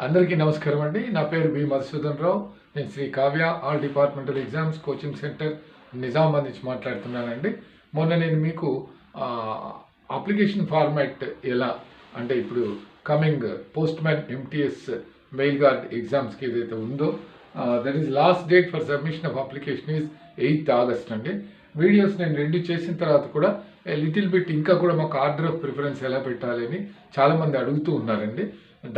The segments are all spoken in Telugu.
అందరికీ నమస్కారం అండి. నా పేరు బి మధుసూదన్ రావు. నేను Sri Kavya all departmental exams coaching centre Nizamabad నుంచి మాట్లాడుతున్నానండి. మొన్న నేను మీకు అప్లికేషన్ ఫార్మాట్ ఎలా అంటే ఇప్పుడు coming post man MTS mail gourd ఎగ్జామ్స్కి ఏదైతే ఉందో that is lost date for submission of application is 8th August అండి. వీడియోస్ నేను 2 చేసిన తర్వాత కూడా లిటిల్ బిట్ ఇంకా కూడా మాకు ఆర్డర్ ఆఫ్ ప్రిఫరెన్స్ ఎలా పెట్టాలి అని చాలామంది అడుగుతూ ఉన్నారండి.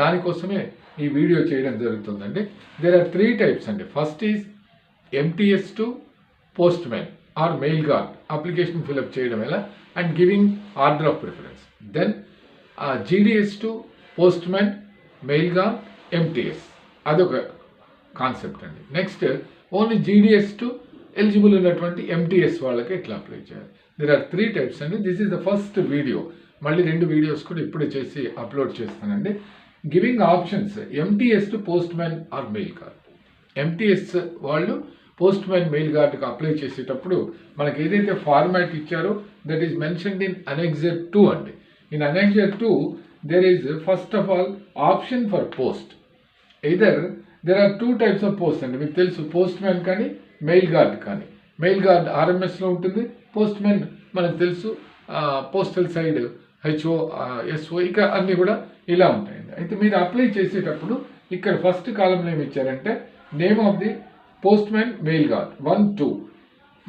దానికోసమే ఈ వీడియో చేయడం జరుగుతుందండి. దేర్ ఆర్ 3 types అండి. First is MTS to postman or mail guard application fill up చేయడం ఎలా and giving order of preference. Then GDS to postman mail guard MTS అదొక కాన్సెప్ట్ అండి. Next only GDS to eligible ఉన్నటువంటి ఎంటీఎస్ వాళ్ళకి ఎట్లా అప్లై చేయాలి. దేర్ ఆర్ 3 types అండి. This is the first video. మళ్ళీ 2 వీడియోస్ కూడా ఇప్పుడే చేసి అప్లోడ్ చేస్తానండి. Giving options MTS to postman or mail guard. MTS వాళ్ళు పోస్ట్ మ్యాన్ మెయిల్ గార్డ్కి అప్లై చేసేటప్పుడు మనకి ఏదైతే ఫార్మాట్ ఇచ్చారో that is mentioned in annexure 2 అండి. In annexure 2 there is first of all option for post. Either there are 2 types of post అండి. మీకు తెలుసు పోస్ట్ మ్యాన్ కానీ మెయిల్ గార్డ్ కానీ. మెయిల్ గార్డ్ ఆర్ఎంఎస్లో ఉంటుంది, పోస్ట్ మ్యాన్ మనకు తెలుసు పోస్టల్ సైడ్ హెచ్ఓ ఎస్ఓ ఇక అన్నీ కూడా ఇలా ఉంటాయండి. అయితే మీరు అప్లై చేసేటప్పుడు ఇక్కడ ఫస్ట్ కాలంలో ఏమి ఇచ్చారంటే name of the postman mail guard 1, 2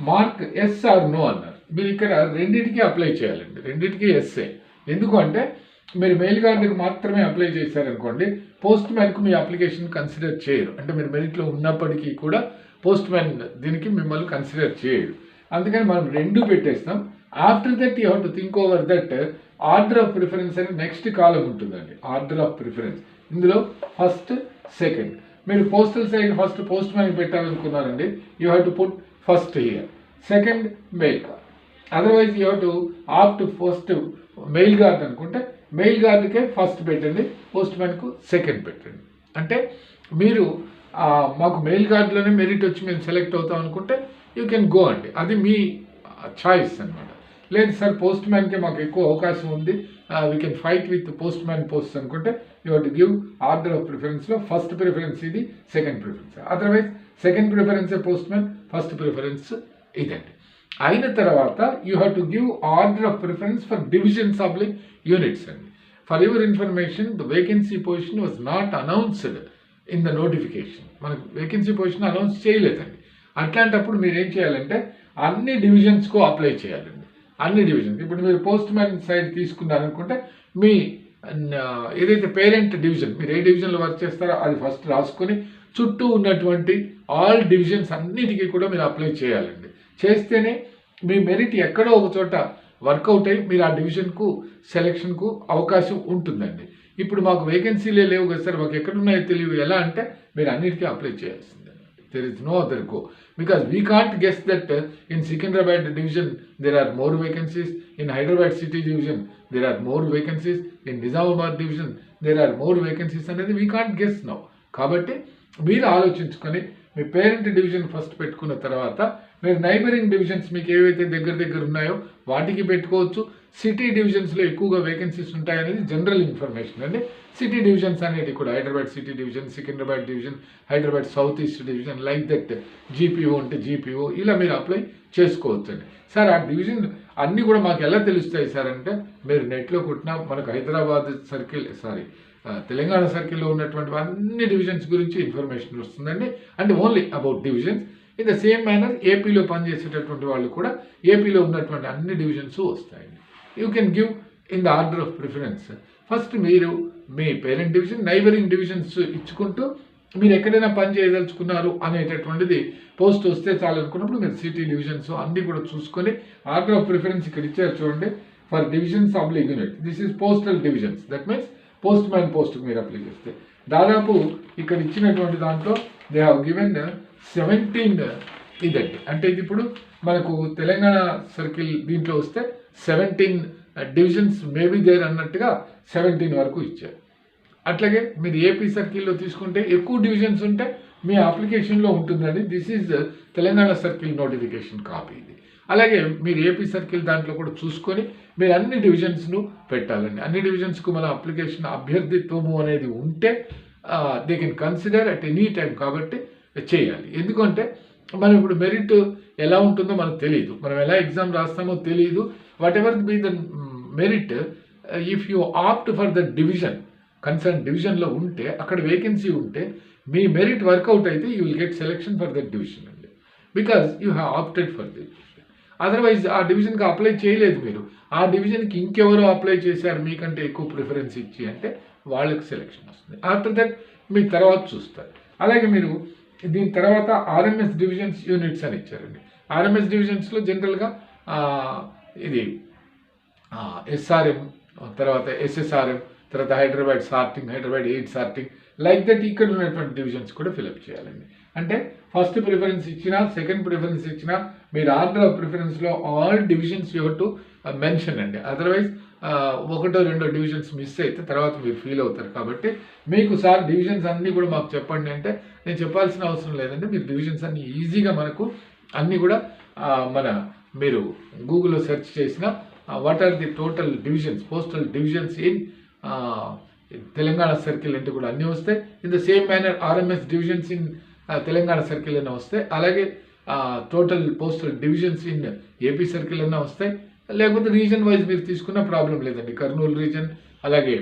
mark yes or no అన్నారు. మీరు ఇక్కడ రెండింటికి అప్లై చేయాలండి. రెండింటికి ఎస్ఏ. ఎందుకు అంటే మీరు మెయిల్ గార్డుకి మాత్రమే అప్లై చేశారనుకోండి పోస్ట్ మ్యాన్కు మీ అప్లికేషన్ కన్సిడర్ చేయరు. అంటే మీరు మెరిట్లో ఉన్నప్పటికీ కూడా పోస్ట్ మ్యాన్ దీనికి మిమ్మల్ని కన్సిడర్ చేయరు. అందుకని మనం 2 పెట్టేస్తాం. After that you have to think over that order of preference అని నెక్స్ట్ కాలం ఉంటుందండి. ఆర్డర్ ఆఫ్ ప్రిఫరెన్స్ ఇందులో ఫస్ట్ సెకండ్. మీరు పోస్టల్ సైడ్ ఫస్ట్ పోస్ట్ మ్యాన్కి పెట్టాలనుకున్నారండి, you have to put first here, second mail guard. Otherwise you have to opt first mail guard అనుకుంటే మెయిల్ గార్డ్కే ఫస్ట్ పెట్టండి, పోస్ట్ మ్యాన్కు సెకండ్ పెట్టండి. అంటే మీరు మాకు మెయిల్ గార్డ్లోనే మెరిట్ వచ్చి మేము సెలెక్ట్ అవుతాం అనుకుంటే యూ కెన్ గో అండి. అది మీ చాయిస్ అనమాట. లేదు సార్ పోస్ట్ మ్యాన్కే మాకు ఎక్కువ అవకాశం ఉంది, we can fight with postman post అనుకుంటే you have to give order of ప్రిఫరెన్స్లో ఫస్ట్ ప్రిఫరెన్స్ ఇది, సెకండ్ ప్రిఫరెన్స్. అదర్వైజ్ సెకండ్ ప్రిఫరెన్సే పోస్ట్ మ్యాన్, ఫస్ట్ ప్రిఫరెన్స్ ఇదండి. అయిన తర్వాత you have to give order of preference for divisions of units అండి. For your information the vacancy position was not announced in the notification. మనకు వేకెన్సీ పొజిషన్ అనౌన్స్ చేయలేదండి. అట్లాంటప్పుడు మీరు ఏం చేయాలంటే అన్ని డివిజన్స్కు అప్లై చేయాలండి. అన్ని డివిజన్స్. ఇప్పుడు మీరు పోస్ట్ మ్యాన్ సైడ్ తీసుకున్నారనుకుంటే మీ ఏదైతే పేరెంట్ డివిజన్ మీరు ఏ డివిజన్లో వర్క్ చేస్తారో అది ఫస్ట్ రాసుకొని చుట్టూ ఉన్నటువంటి ఆల్ డివిజన్స్ అన్నిటికీ కూడా మీరు అప్లై చేయాలండి. చేస్తేనే మీ మెరిట్ ఎక్కడో ఒక చోట వర్కౌట్ అయ్యి మీరు ఆ డివిజన్కు సెలక్షన్కు అవకాశం ఉంటుందండి. ఇప్పుడు మాకు వేకెన్సీలే లేవు కదా సార్, మాకు ఎక్కడున్నాయో తెలియదు ఎలా అంటే మీరు అన్నిటికీ అప్లై చేయాల్సిందే. There is no other go because we can't guess that in Secunderabad division there are more vacancies, in Hyderabad city division there are more vacancies, in Nizamabad division there are more vacancies అనేది we can't guess now. కాబట్టి మీరు ఆలోచించుకొని మీ పేరెంట్ డివిజన్ ఫస్ట్ పెట్టుకున్న తర్వాత మీరు నైబరింగ్ డివిజన్స్ మీకు ఏవైతే దగ్గర ఉన్నాయో వాటికి పెట్టుకోవచ్చు. సిటీ డివిజన్స్లో ఎక్కువగా వేకెన్సీస్ ఉంటాయనేది జనరల్ ఇన్ఫర్మేషన్ అండి. సిటీ డివిజన్స్ అనేది కూడా Hyderabad city division, Secunderabad division, Hyderabad south east division like that GPO అంటే జీపీఓ ఇలా మీరు అప్లై చేసుకోవచ్చు అండి. సార్ ఆ డివిజన్ అన్నీ కూడా మాకు ఎలా తెలుస్తాయి సార్ అంటే మీరు నెట్లో కొట్టినా మనకు హైదరాబాద్ సర్కిల్ తెలంగాణ సర్కిల్లో ఉన్నటువంటి అన్ని డివిజన్స్ గురించి ఇన్ఫర్మేషన్ వస్తుందండి. అంటే only about divisions. In the same manner ఏపీలో పనిచేసేటటువంటి వాళ్ళు కూడా ఏపీలో ఉన్నటువంటి అన్ని డివిజన్స్ వస్తాయండి. You can give in the order of preference. First మీరు మీ పేరెంట్ డివిజన్ నైబరింగ్ డివిజన్స్ ఇచ్చుకుంటూ మీరు ఎక్కడైనా పని చేయదలుచుకున్నారు అనేటటువంటిది పోస్ట్ వస్తే చాలు అనుకున్నప్పుడు మీరు సిటీ డివిజన్స్ అన్నీ కూడా చూసుకొని ఆర్డర్ ఆఫ్ ప్రిఫరెన్స్ ఇక్కడ ఇచ్చారు చూడండి. For divisions of unit this is postal divisions. That means post man పోస్ట్కి మీరు అప్లై చేస్తే దాదాపు ఇక్కడ ఇచ్చినటువంటి దాంట్లో దే హ్యావ్ గివెన్ 17 ఇదండి. అంటే ఇది ఇప్పుడు మనకు తెలంగాణ సర్కిల్ దీంట్లో వస్తే 17 డివిజన్స్ మేబీ దేర్ అన్నట్టుగా 17 వరకు ఇచ్చారు. అట్లాగే మీరు ఏపీ సర్కిల్లో తీసుకుంటే ఎక్కువ డివిజన్స్ ఉంటే మీ అప్లికేషన్లో ఉంటుందండి. This is Telangana circle notification copy ఇది. అలాగే మీరు ఏపీ సర్కిల్ దాంట్లో కూడా చూసుకొని మీరు అన్ని డివిజన్స్ను పెట్టాలండి. అన్ని డివిజన్స్కు మన అప్లికేషన్ అభ్యర్థిత్వము అనేది ఉంటే they can consider at any time కాబట్టి చేయాలి. ఎందుకంటే మనం ఇప్పుడు మెరిట్ ఎలా ఉంటుందో మనకు తెలియదు, మనం ఎలా ఎగ్జామ్ రాస్తామో తెలియదు. Whatever be the merit, if you opt for the division, concern డివిజన్లో ఉంటే, అక్కడ వేకెన్సీ ఉంటే, మీ మెరిట్ వర్కౌట్ అయితే you will get selection for that division అండి, because you have opted for the. అదర్వైజ్ ఆ డివిజన్కి అప్లై చేయలేదు మీరు, ఆ డివిజన్కి ఇంకెవరో అప్లై చేశారు మీకంటే ఎక్కువ ప్రిఫరెన్స్ ఇచ్చి అంటే వాళ్ళకి సెలెక్షన్ వస్తుంది. ఆఫ్టర్ దట్ మీకు తర్వాత చూస్తారు. అలాగే మీరు దీని తర్వాత ఆర్ఎంఎస్ డివిజన్స్ యూనిట్స్ అని ఇచ్చారండి. ఆర్ఎంఎస్ డివిజన్స్లో జనరల్గా ఇది ఎస్ఆర్ఎం, తర్వాత ఎస్ఎస్ఆర్ఎం, తర్వాత Hyderabad sorting, Hyderabad 8 sorting, like that ఇక్కడ ఉన్నటువంటి డివిజన్స్ కూడా ఫిలప్ చేయాలండి. అంటే ఫస్ట్ ప్రిఫరెన్స్ ఇచ్చినా, సెకండ్ ప్రిఫరెన్స్ ఇచ్చినా, మీరు ఆర్డర్ ఆఫ్ ప్రిఫరెన్స్లో all divisions you to mention అండి. అదర్వైజ్ ఒకటో రెండో డివిజన్స్ మిస్ అయితే తర్వాత మీరు ఫీల్ అవుతారు. కాబట్టి మీకు సార్ డివిజన్స్ అన్నీ కూడా మాకు చెప్పండి అంటే నేను చెప్పాల్సిన అవసరం లేదండి. మీరు డివిజన్స్ అన్నీ ఈజీగా మనకు అన్నీ కూడా మీరు గూగుల్లో సెర్చ్ చేసిన what are the total divisions, postal divisions in Telangana circle అంటే కూడా అన్నీ వస్తాయి. In the same manner RMS divisions in Telangana circle అన్నా వస్తాయి. అలాగే total postal divisions in AP circle అన్నా వస్తాయి. లేకపోతే రీజన్ వైజ్ మీరు తీసుకున్న ప్రాబ్లం లేదండి. కర్నూలు రీజన్, అలాగే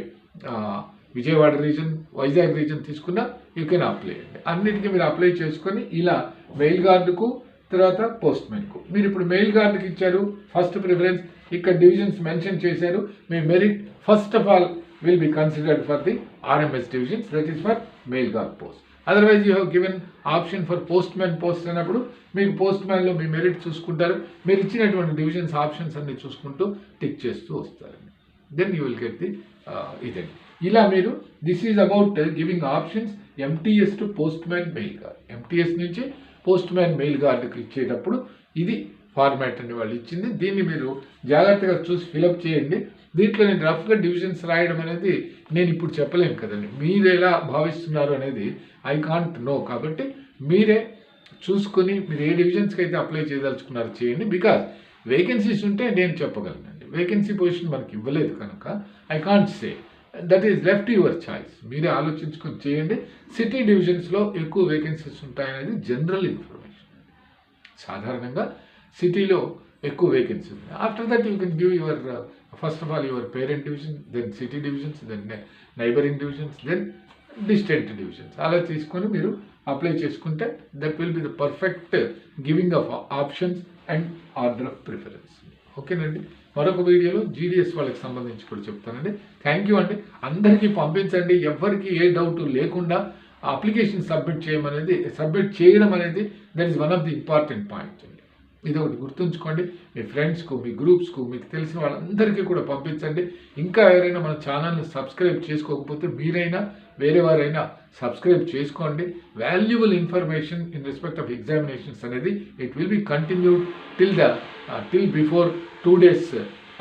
విజయవాడ రీజన్, వైజాగ్ రీజన్ తీసుకున్న యూ కెన్ అప్లై అండి. అన్నిటికీ మీరు అప్లై చేసుకొని ఇలా మెయిల్ గార్డుకు, తర్వాత పోస్ట్ మ్యాన్కు, మీరు ఇప్పుడు మెయిల్ గార్డుకి ఇచ్చారు ఫస్ట్ ప్రిఫరెన్స్, ఇక్కడ డివిజన్స్ మెన్షన్ చేశారు, మీ merit first of all will be considered for the RMS divisions, that is for mail guard post. Otherwise you have given option for postman post అన్నప్పుడు మీకు పోస్ట్మ్యాన్లో మీ మెరిట్ చూసుకుంటారు, మీరు ఇచ్చినటువంటి డివిజన్స్ ఆప్షన్స్ అన్ని చూసుకుంటూ టిక్ చేస్తూ వస్తారండి. Then you will get the ఇదండి. ఇలా మీరు this is about giving options MTS to postman mail guard. MTS నుంచి పోస్ట్మ్యాన్ మెయిల్ గార్డుకి ఇచ్చేటప్పుడు ఇది ఫార్మాట్ అని వాళ్ళు ఇచ్చింది. దీన్ని మీరు జాగ్రత్తగా చూసి ఫిలప్ చేయండి. దీంట్లో నేను రఫ్గా డివిజన్స్ రాయడం అనేది నేను ఇప్పుడు చెప్పలేను కదండి, మీరు ఎలా భావిస్తున్నారు అనేది ఐ కాంట్ నో. కాబట్టి మీరే చూసుకొని మీరు ఏ డివిజన్స్కి అయితే అప్లై చేయదలుచుకున్నారో చేయండి. బికాజ్ వేకెన్సీస్ ఉంటే నేను చెప్పగలనండి, వేకెన్సీ పొజిషన్ మనకి ఇవ్వలేదు కనుక I can't say, that is left your choice. మీరే ఆలోచించుకొని చేయండి. సిటీ డివిజన్స్లో ఎక్కువ వేకెన్సీస్ ఉంటాయనేది జనరల్ ఇన్ఫర్మేషన్. సాధారణంగా సిటీలో ఎక్కువ వేకెన్సీ ఉంది. After that you can give your first of all your parent division, then city divisions, then neighbouring divisions, then distant divisions. అలా తీసుకొని మీరు అప్లై చేసుకుంటే that will be the perfect giving of options and order of preference. ఓకేనండి. మరొక వీడియోలో జీడిఎస్ వాళ్ళకి సంబంధించి కూడా చెప్తానండి. థ్యాంక్ యూ అండి. అందరికీ పంపించండి, ఎవరికి ఏ డౌట్ లేకుండా అప్లికేషన్ సబ్మిట్ చేయడం అనేది that is one of the important points అండి. ఇది ఒకటి గుర్తుంచుకోండి. మీ ఫ్రెండ్స్కు, మీ గ్రూప్స్కు, మీకు తెలిసిన వాళ్ళందరికీ కూడా పంపించండి. ఇంకా ఎవరైనా మన ఛానల్ని సబ్స్క్రైబ్ చేసుకోకపోతే మీరైనా వేరే వారైనా సబ్స్క్రైబ్ చేసుకోండి. Valuable information in respect of examinations అనేది it will be continued till before 2 days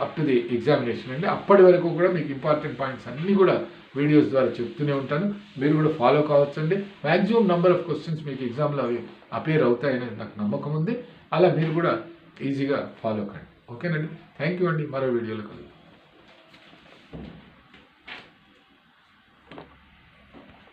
up to the examination అండి. అప్పటి వరకు కూడా మీకు ఇంపార్టెంట్ పాయింట్స్ అన్నీ కూడా వీడియోస్ ద్వారా చెప్తూనే ఉంటాను. మీరు కూడా ఫాలో కావచ్చండి. మ్యాక్సిమం నెంబర్ ఆఫ్ క్వశ్చన్స్ మీకు ఎగ్జామ్లో అవి అపేర్ అవుతాయనేది నాకు నమ్మకం ఉంది. అలా మీరు కూడా ఈజీగా ఫాలో కండి. ఓకేనండి. థ్యాంక్ యూ అండి. మరో వీడియోలో కలుద్దాం.